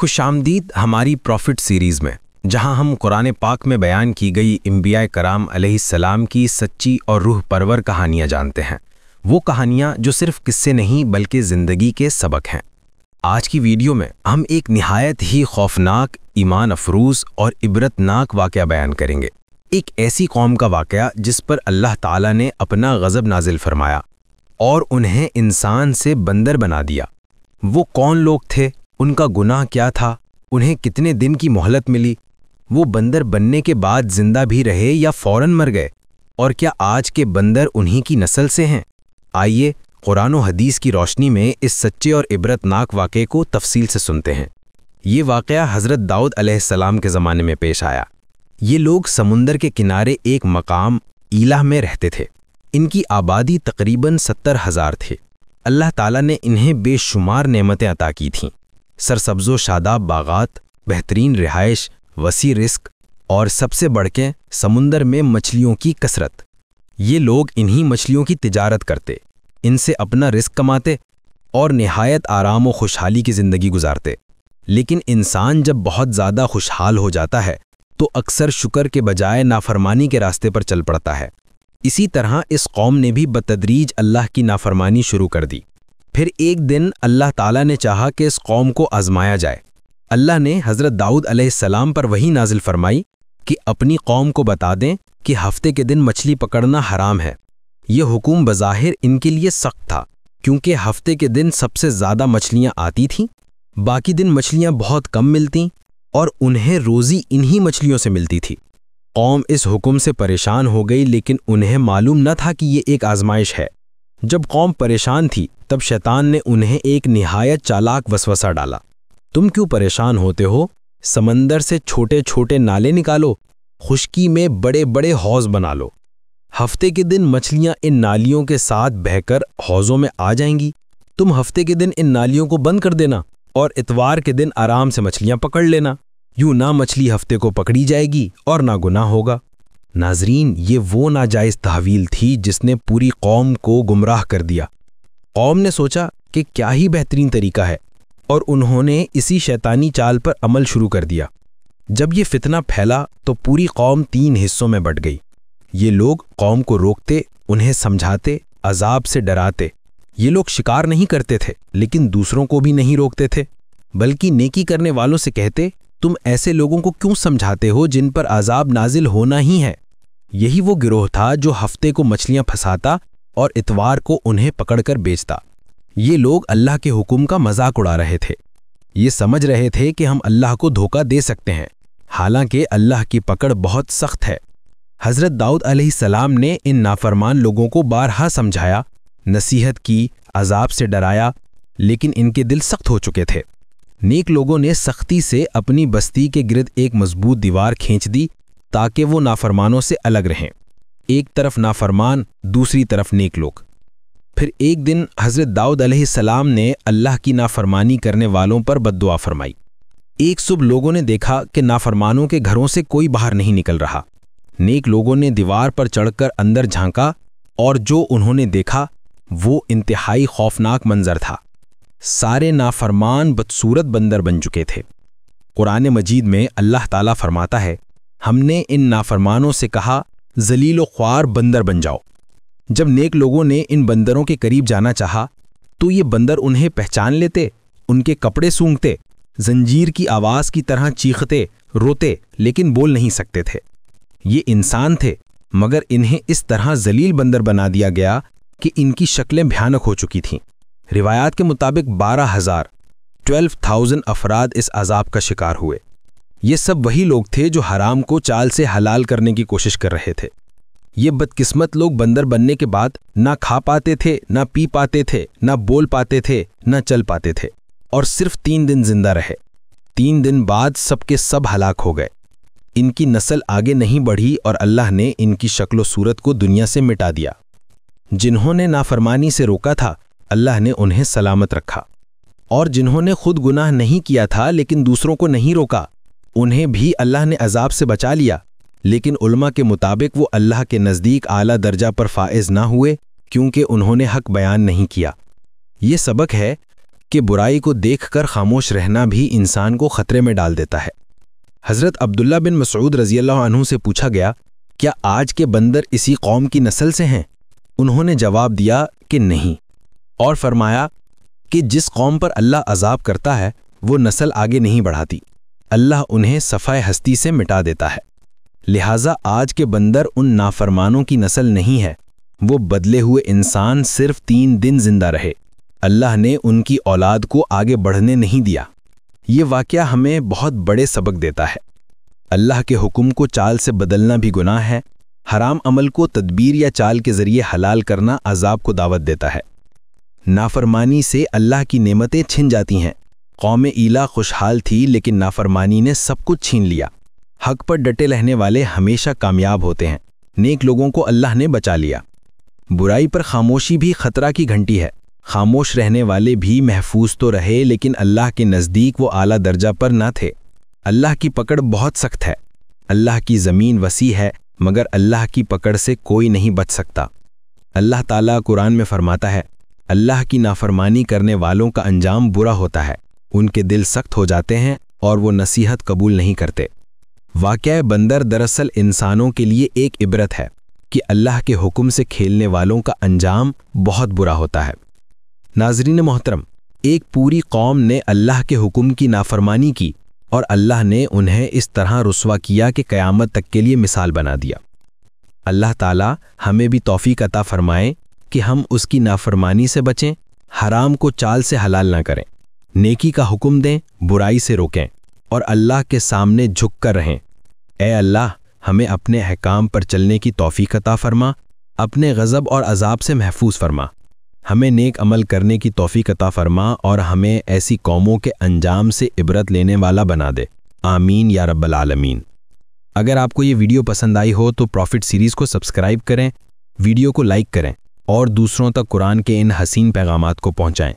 خوش آمدید ہماری پروفٹ سیریز میں، جہاں ہم قرآن پاک میں بیان کی گئی انبیاء کرام علیہ السلام کی سچی اور روح پرور کہانیاں جانتے ہیں، وہ کہانیاں جو صرف قصے نہیں بلکہ زندگی کے سبق ہیں۔ آج کی ویڈیو میں ہم ایک نہایت ہی خوفناک، ایمان افروز اور عبرتناک واقعہ بیان کریں گے۔ ایک ایسی قوم کا واقعہ جس پر اللہ تعالیٰ نے اپنا غضب نازل فرمایا اور انہیں انسان سے بندر بنا دیا۔ وہ کون لوگ تھے؟ ان کا گناہ کیا تھا؟ انہیں کتنے دن کی مہلت ملی؟ وہ بندر بننے کے بعد زندہ بھی رہے یا فوراً مر گئے؟ اور کیا آج کے بندر انہی کی نسل سے ہیں؟ آئیے قرآن و حدیث کی روشنی میں اس سچے اور عبرتناک واقعے کو تفصیل سے سنتے ہیں۔ یہ واقعہ حضرت داؤد علیہ السلام کے زمانے میں پیش آیا۔ یہ لوگ سمندر کے کنارے ایک مقام ایلہ میں رہتے تھے۔ ان کی آبادی تقریباً 70,000 تھے۔ اللہ تعالیٰ نے انہیں بے شمار نعمتیں عطا کی تھیں، سرسبز و شاداب باغات، بہترین رہائش، وسیع رزق اور سب سے بڑھ کے سمندر میں مچھلیوں کی کثرت۔ یہ لوگ انہی مچھلیوں کی تجارت کرتے، ان سے اپنا رزق کماتے اور نہایت آرام و خوشحالی کی زندگی گزارتے۔ لیکن انسان جب بہت زیادہ خوشحال ہو جاتا ہے تو اکثر شکر کے بجائے نافرمانی کے راستے پر چل پڑتا ہے۔ اسی طرح اس قوم نے بھی بتدریج اللہ کی نافرمانی شروع کر دی۔ پھر ایک دن اللہ تعالیٰ نے چاہا کہ اس قوم کو آزمایا جائے۔ اللہ نے حضرت داؤد علیہ السلام پر وحی نازل فرمائی کہ اپنی قوم کو بتا دیں کہ ہفتے کے دن مچھلی پکڑنا حرام ہے۔ یہ حکم بظاہر ان کے لیے سخت تھا، کیونکہ ہفتے کے دن سب سے زیادہ مچھلیاں آتی تھیں، باقی دن مچھلیاں بہت کم ملتیں اور انہیں روزی انہی مچھلیوں سے ملتی تھی۔ قوم اس حکم سے پریشان ہو گئی، لیکن انہیں معلوم نہ تھا کہ یہ ایک آزمائش ہے۔ جب قوم پریشان تھی تب شیطان نے انہیں ایک نہایت چالاک وسوسہ ڈالا۔ تم کیوں پریشان ہوتے ہو؟ سمندر سے چھوٹے چھوٹے نالے نکالو، خشکی میں بڑے بڑے حوض بنا لو۔ ہفتے کے دن مچھلیاں ان نالیوں کے ساتھ بہہ کر حوضوں میں آ جائیں گی۔ تم ہفتے کے دن ان نالیوں کو بند کر دینا اور اتوار کے دن آرام سے مچھلیاں پکڑ لینا۔ یوں نہ مچھلی ہفتے کو پکڑی جائے گی اور نہ گناہ ہوگا۔ ناظرین، یہ وہ ناجائز تحویل تھی جس نے پوری قوم کو گمراہ کر دیا۔ قوم نے سوچا کہ کیا ہی بہترین طریقہ ہے، اور انہوں نے اسی شیطانی چال پر عمل شروع کر دیا۔ جب یہ فتنہ پھیلا تو پوری قوم 3 حصوں میں بٹ گئی۔ یہ لوگ قوم کو روکتے، انہیں سمجھاتے، عذاب سے ڈراتے۔ یہ لوگ شکار نہیں کرتے تھے، لیکن دوسروں کو بھی نہیں روکتے تھے، بلکہ نیکی کرنے والوں سے کہتے، تم ایسے لوگوں کو کیوں سمجھاتے ہو جن پر عذاب نازل ہونا ہی ہے؟ یہی وہ گروہ تھا جو ہفتے کو مچھلیاں پھنساتا اور اتوار کو انہیں پکڑ کر بیچتا۔ یہ لوگ اللہ کے حکم کا مذاق اڑا رہے تھے۔ یہ سمجھ رہے تھے کہ ہم اللہ کو دھوکہ دے سکتے ہیں، حالانکہ اللہ کی پکڑ بہت سخت ہے۔ حضرت داؤد علیہ السلام نے ان نافرمان لوگوں کو بارہا سمجھایا، نصیحت کی، عذاب سے ڈرایا، لیکن ان کے دل سخت ہو چکے تھے۔ نیک لوگوں نے سختی سے اپنی بستی کے گرد ایک مضبوط دیوار کھینچ دی تاکہ وہ نافرمانوں سے الگ رہیں۔ ایک طرف نافرمان، دوسری طرف نیک لوگ۔ پھر ایک دن حضرت داؤد علیہ السلام نے اللہ کی نافرمانی کرنے والوں پر بد دعا فرمائی۔ ایک صبح لوگوں نے دیکھا کہ نافرمانوں کے گھروں سے کوئی باہر نہیں نکل رہا۔ نیک لوگوں نے دیوار پر چڑھ کر اندر جھانکا، اور جو انہوں نے دیکھا وہ انتہائی خوفناک منظر تھا۔ سارے نافرمان بدصورت بندر بن چکے تھے۔ قرآن مجید میں اللہ تعالیٰ فرماتا ہے، ہم نے ان نافرمانوں سے کہا ذلیل و خوار بندر بن جاؤ۔ جب نیک لوگوں نے ان بندروں کے قریب جانا چاہا تو یہ بندر انہیں پہچان لیتے، ان کے کپڑے سونگھتے، زنجیر کی آواز کی طرح چیختے، روتے، لیکن بول نہیں سکتے تھے۔ یہ انسان تھے، مگر انہیں اس طرح ذلیل بندر بنا دیا گیا کہ ان کی شکلیں بھیانک ہو چکی تھیں۔ روایات کے مطابق 12,000 افراد اس عذاب کا شکار ہوئے۔ یہ سب وہی لوگ تھے جو حرام کو چال سے حلال کرنے کی کوشش کر رہے تھے۔ یہ بدقسمت لوگ بندر بننے کے بعد نہ کھا پاتے تھے، نہ پی پاتے تھے، نہ بول پاتے تھے، نہ چل پاتے تھے، اور صرف 3 دن زندہ رہے۔ 3 دن بعد سب کے سب ہلاک ہو گئے۔ ان کی نسل آگے نہیں بڑھی اور اللہ نے ان کی شکل و صورت کو دنیا سے مٹا دیا۔ جنہوں نے نافرمانی سے روکا تھا، اللہ نے انہیں سلامت رکھا، اور جنہوں نے خود گناہ نہیں کیا تھا لیکن دوسروں کو نہیں روکا، انہیں بھی اللہ نے عذاب سے بچا لیا۔ لیکن علماء کے مطابق وہ اللہ کے نزدیک اعلیٰ درجہ پر فائز نہ ہوئے، کیونکہ انہوں نے حق بیان نہیں کیا۔ یہ سبق ہے، کہ برائی کو دیکھ کر خاموش رہنا بھی انسان کو خطرے میں ڈال دیتا ہے۔ حضرت عبداللہ بن مسعود رضی اللہ عنہ سے پوچھا گیا، کیا آج کے بندر اسی قوم کی نسل سے ہیں؟ انہوں نے جواب دیا کہ نہیں، اور فرمایا کہ جس قوم پر اللہ عذاب کرتا ہے وہ نسل آگے نہیں بڑھاتی، اللہ انہیں صفحہ ہستی سے مٹا دیتا ہے۔ لہٰذا آج کے بندر ان نافرمانوں کی نسل نہیں ہے، وہ بدلے ہوئے انسان صرف 3 دن زندہ رہے، اللہ نے ان کی اولاد کو آگے بڑھنے نہیں دیا۔ یہ واقعہ ہمیں بہت بڑے سبق دیتا ہے۔ اللہ کے حکم کو چال سے بدلنا بھی گناہ ہے، حرام عمل کو تدبیر یا چال کے ذریعے حلال کرنا عذاب کو دعوت دیتا ہے۔ نافرمانی سے اللہ کی نعمتیں چھن جاتی ہیں۔ قوم ایلا خوشحال تھی لیکن نافرمانی نے سب کچھ چھین لیا۔ حق پر ڈٹے رہنے والے ہمیشہ کامیاب ہوتے ہیں، نیک لوگوں کو اللہ نے بچا لیا۔ برائی پر خاموشی بھی خطرہ کی گھنٹی ہے، خاموش رہنے والے بھی محفوظ تو رہے لیکن اللہ کے نزدیک وہ اعلیٰ درجہ پر نہ تھے۔ اللہ کی پکڑ بہت سخت ہے، اللہ کی زمین وسیع ہے مگر اللہ کی پکڑ سے کوئی نہیں بچ سکتا۔ اللہ تعالیٰ قرآن میں فرماتا ہے، اللہ کی نافرمانی کرنے والوں کا انجام برا ہوتا ہے، ان کے دل سخت ہو جاتے ہیں اور وہ نصیحت قبول نہیں کرتے۔ واقعہ بندر دراصل انسانوں کے لیے ایک عبرت ہے کہ اللہ کے حکم سے کھیلنے والوں کا انجام بہت برا ہوتا ہے۔ ناظرین محترم، ایک پوری قوم نے اللہ کے حکم کی نافرمانی کی اور اللہ نے انہیں اس طرح رسوا کیا کہ قیامت تک کے لیے مثال بنا دیا۔ اللہ تعالی ہمیں بھی توفیق عطا فرمائے کہ ہم اس کی نافرمانی سے بچیں، حرام کو چال سے حلال نہ کریں، نیکی کا حکم دیں، برائی سے روکیں اور اللہ کے سامنے جھک کر رہیں۔ اے اللہ، ہمیں اپنے احکام پر چلنے کی توفیق عطا فرما، اپنے غضب اور عذاب سے محفوظ فرما، ہمیں نیک عمل کرنے کی توفیق عطا فرما اور ہمیں ایسی قوموں کے انجام سے عبرت لینے والا بنا دے۔ آمین یا رب العالمین۔ اگر آپ کو یہ ویڈیو پسند آئی ہو تو پروفٹ سیریز کو سبسکرائب کریں، ویڈیو کو لائک کریں اور دوسروں تک قرآن کے ان حسین پیغامات کو پہنچائیں۔